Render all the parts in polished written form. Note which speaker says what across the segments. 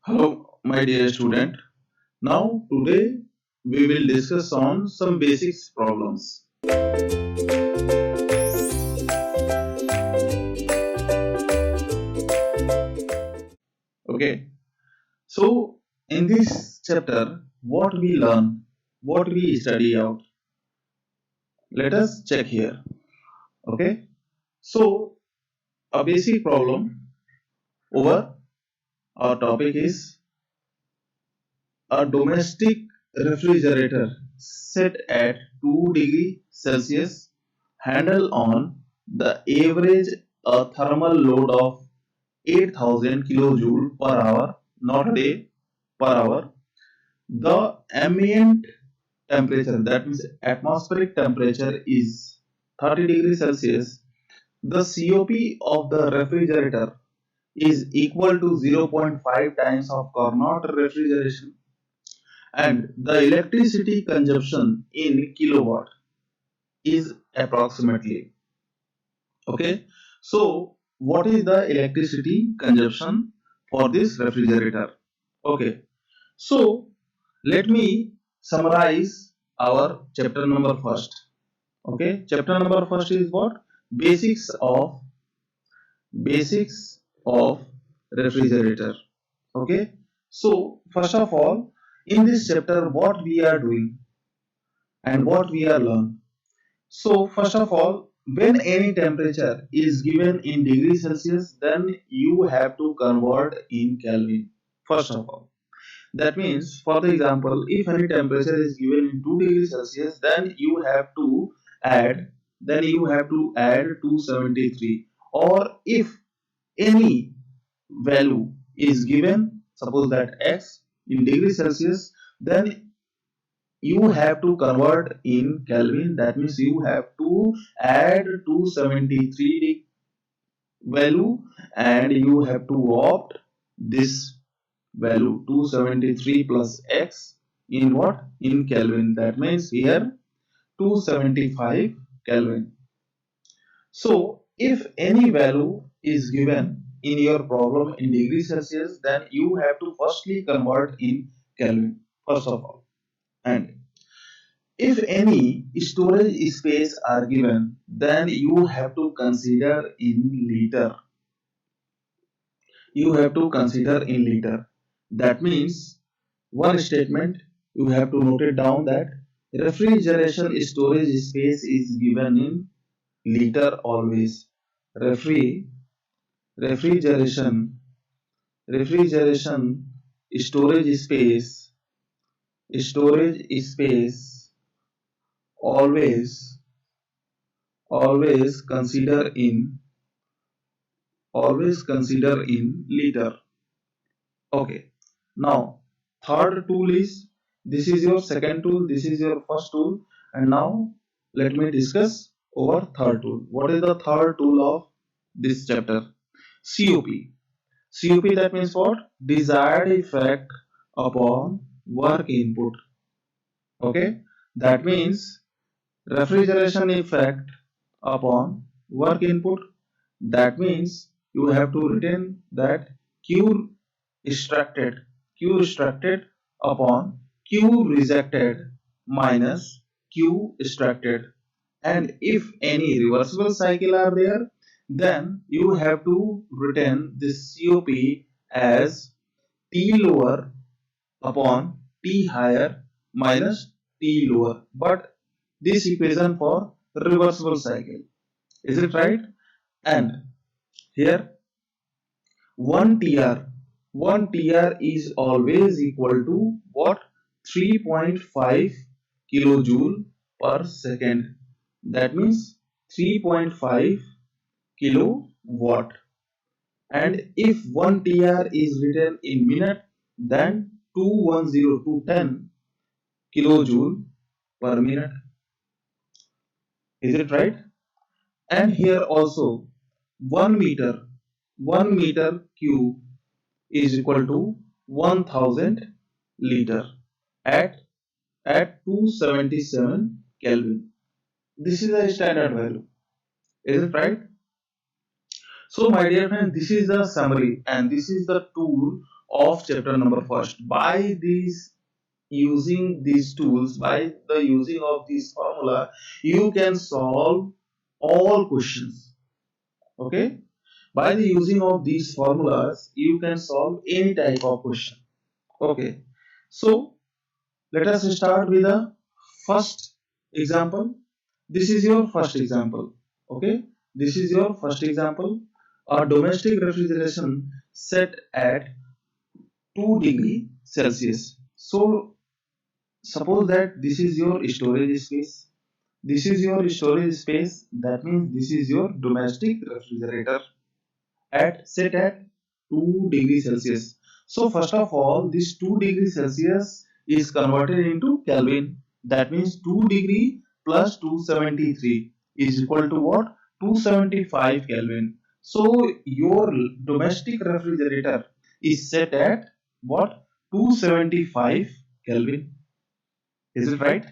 Speaker 1: Hello, my dear student. Now, today we will discuss on some basics problems. Okay. So, in this chapter, what we learn, what we study out. Let us check here. Okay. So, a basic problem over our topic is a domestic refrigerator set at 2 degrees Celsius handle on the average a thermal load of 8000 kilojoule per hour, not a day, per hour. The ambient temperature, that means atmospheric temperature, is 30 degrees Celsius. The COP of the refrigerator is equal to 0.5 times of Carnot refrigeration, and the electricity consumption in kilowatt is approximately. Okay, so what is the electricity consumption for this refrigerator? Okay, so let me summarize our chapter number first. Okay, chapter number first is what? Basics of refrigerator. Okay, so first of all, in this chapter, what we are doing and what we are learning. So first of all, when any temperature is given in degree Celsius, then you have to convert in Kelvin. First of all, that means, for the example, if any temperature is given in 2 degrees Celsius, then you have to add 273. Or if any value is given, suppose that x in degree Celsius, then you have to convert in Kelvin. That means you have to add 273 value, and you have to opt this value 273 plus x in what? In Kelvin. That means here 275 Kelvin. So if any value is given in your problem in degree Celsius, then you have to firstly convert in Kelvin first of all. And if any storage space are given, then you have to consider in liter. You have to consider in liter. That means one statement you have to note it down that refrigeration storage space is given in liter always. Refri refrigeration refrigeration storage space always always consider in liter. Okay. Now, third tool is, this is your second tool, this is your first tool, and now let me discuss over third tool. What is the third tool of this chapter? COP. COP, that means what? Desired effect upon work input. Okay. That means refrigeration effect upon work input. That means you have to retain that Q extracted upon Q rejected minus Q extracted. And if any reversible cycle are there, then you have to retain this COP as T lower upon T higher minus T lower. But this equation for reversible cycle. Is it right? And here 1 TR 1 TR is always equal to what? 3.5 kilojoule per second. That means 3.5 kilowatt. And if 1 TR is written in minute, then 210 kilojoule per minute. Is it right? And here also 1 meter 1 meter cube is equal to 1000 liter at 277 Kelvin. This is a standard value. Is it right? So my dear friend, this is the summary and this is the tool of chapter number first. By these using these tools, by the using of this formula, you can solve all questions. Okay? By the using of these formulas, you can solve any type of question. Okay. So let us start with the first example. This is your first example. Okay. This is your first example. A domestic refrigeration set at 2 degree Celsius. So suppose that this is your storage space. This is your storage space. That means this is your domestic refrigerator at set at 2 degrees Celsius. So first of all, this 2 degrees Celsius is converted into Kelvin. That means 2 degree plus 273 is equal to what? 275 Kelvin. So your domestic refrigerator is set at what? 275 Kelvin. Is it right?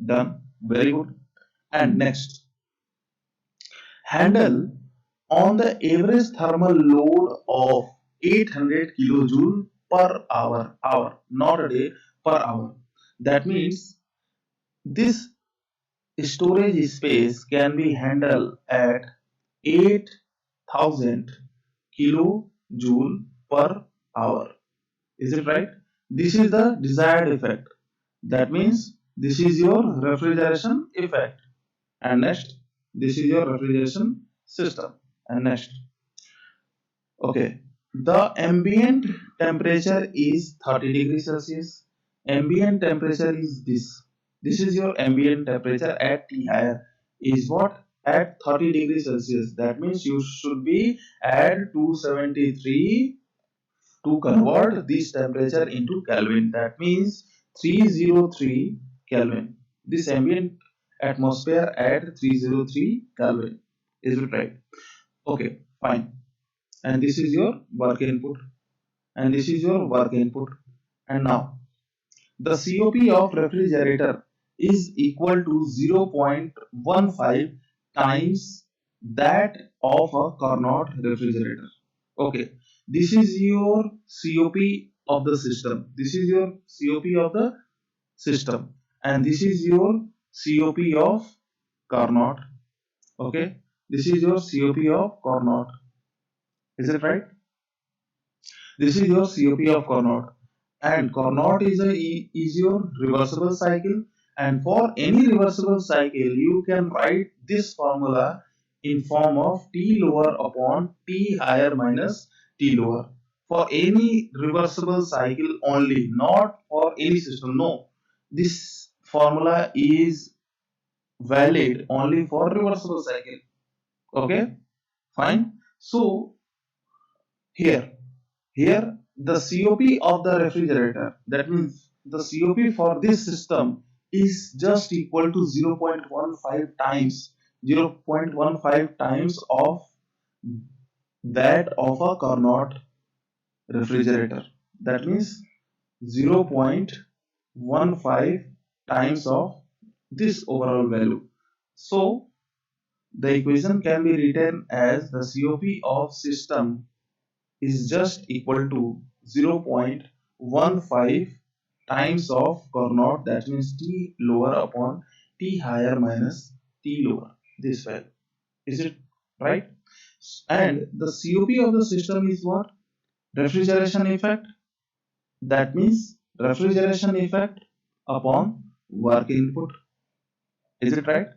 Speaker 1: Done. Very good. And next, handle on the average thermal load of 800 kilojoule per hour, not a day, per hour. That means this storage space can be handled at 8000 kilojoule per hour. Is it right? This is the desired effect. That means this is your refrigeration effect. And next, this is your refrigeration system. And next, okay, the ambient temperature is 30 degrees Celsius. Ambient temperature is this. This is your ambient temperature at T higher is what? At 30 degrees Celsius. That means you should be at 273 to convert this temperature into Kelvin. That means 303 Kelvin. This ambient atmosphere at 303 Kelvin. Is it right? Okay, fine. And this is your work input. And this is your work input. And now the COP of refrigerator is equal to 0.15 times that of a Carnot refrigerator. Okay, this is your COP of the system. This is your COP of the system, and this is your COP of Carnot. Okay, this is your COP of Carnot. Is it right? This is your COP of Carnot. And Carnot is your reversible cycle. And for any reversible cycle, you can write this formula in form of T lower upon T higher minus T lower. For any reversible cycle only, not for any system. No, this formula is valid only for reversible cycle. Okay, fine. So here here, the COP of the refrigerator, that means the COP for this system is just equal to 0.15 times 0.15 times of that of a Carnot refrigerator. That means 0.15 times of this overall value. So the equation can be written as the COP of system is just equal to 0.15 times of Carnot, that means T lower upon T higher minus T lower, this value. Is it right? And the COP of the system is what? Refrigeration effect, that means refrigeration effect upon work input. Is it right?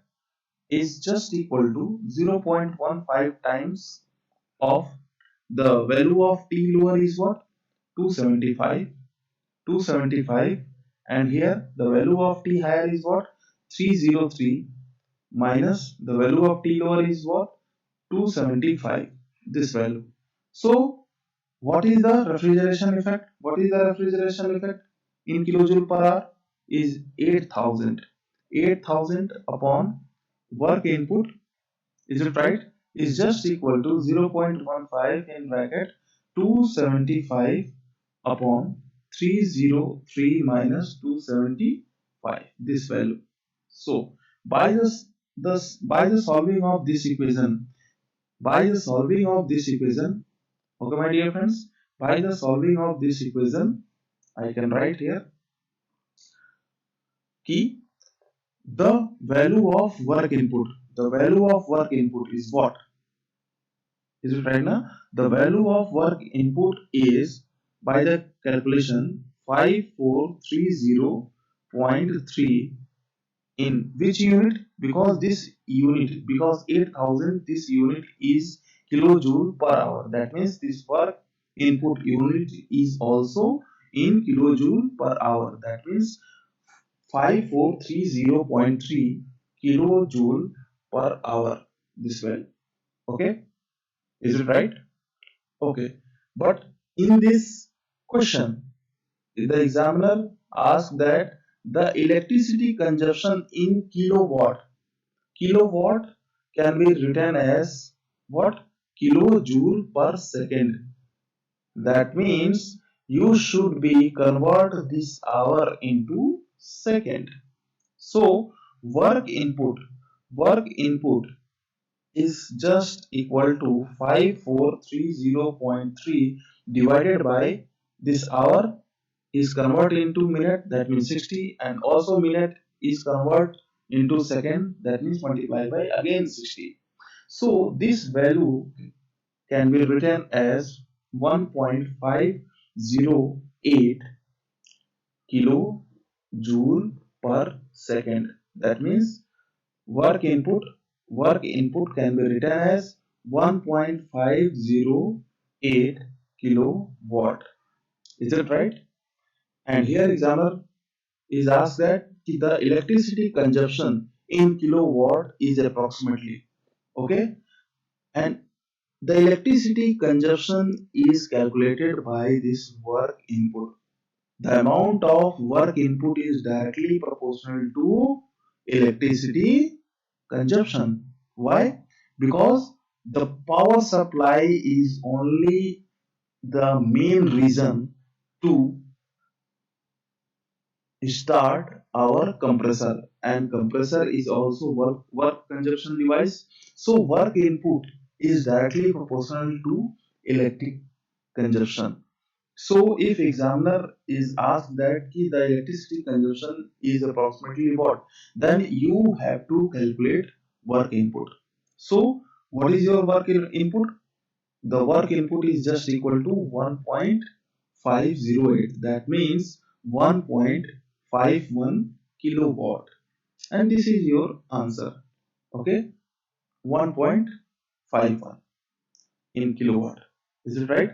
Speaker 1: Is just equal to 0.15 times of the value of T lower is what? 275 275, and here the value of T higher is what? 303 minus the value of T lower is what? 275, this value. So what is the refrigeration effect? What is the refrigeration effect in kilojoule per hour? Is 8000. 8000 upon work input, is it right? Is just equal to 0.15 in bracket 275 upon 303 minus 275, this value. So by by the solving of this equation, by the solving of this equation, okay my dear friends, By the solving of this equation, I can write here key the value of work input. The value of work input is what? Is it right now? The value of work input is by the calculation 5430.3 in which unit? Because this unit, because 8000, this unit is kilojoule per hour. That means this work input unit is also in kilojoule per hour. That means 5430.3 kilojoule per hour. This value. Okay, is it right? Okay, but in this question, the examiner asked that the electricity consumption in kilowatt. Kilowatt can be written as what? Kilojoule per second. That means you should be convert this hour into second. So work input is just equal to 5430.3 divided by this hour is converted into minute, that means 60, and also minute is converted into second, that means multiply by again 60. So this value can be written as 1.508 kilojoule per second. That means work input work input can be written as 1.508 kilowatt. Is it right? And here examiner is asked that the electricity consumption in kilowatt is approximately. Okay, and the electricity consumption is calculated by this work input. The amount of work input is directly proportional to electricity consumption. Why? Because the power supply is only the main reason to start our compressor, and compressor is also work consumption device. So work input is directly proportional to electric consumption. So if examiner is asked that the electricity consumption is approximately what, then you have to calculate work input. So what is your work input? The work input is just equal to 1.508. That means 1.51 kilowatt. And this is your answer. Okay, 1.51 in kilowatt. Is it right?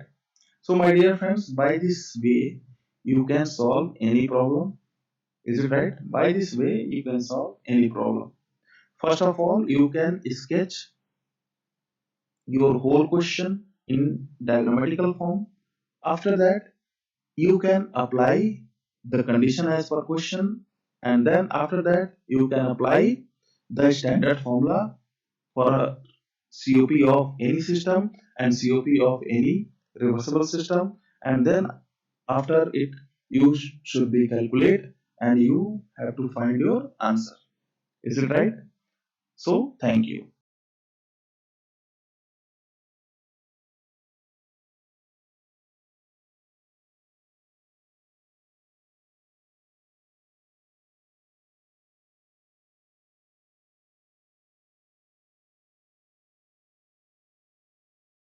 Speaker 1: So my dear friends, by this way you can solve any problem. Is it right? By this way you can solve any problem. First of all, you can sketch your whole question in diagrammatical form. After that, you can apply the condition as per question, and then after that you can apply the standard formula for a COP of any system and COP of any reversible system, and then after it you should be calculate and you have to find your answer. Is it right? So thank you.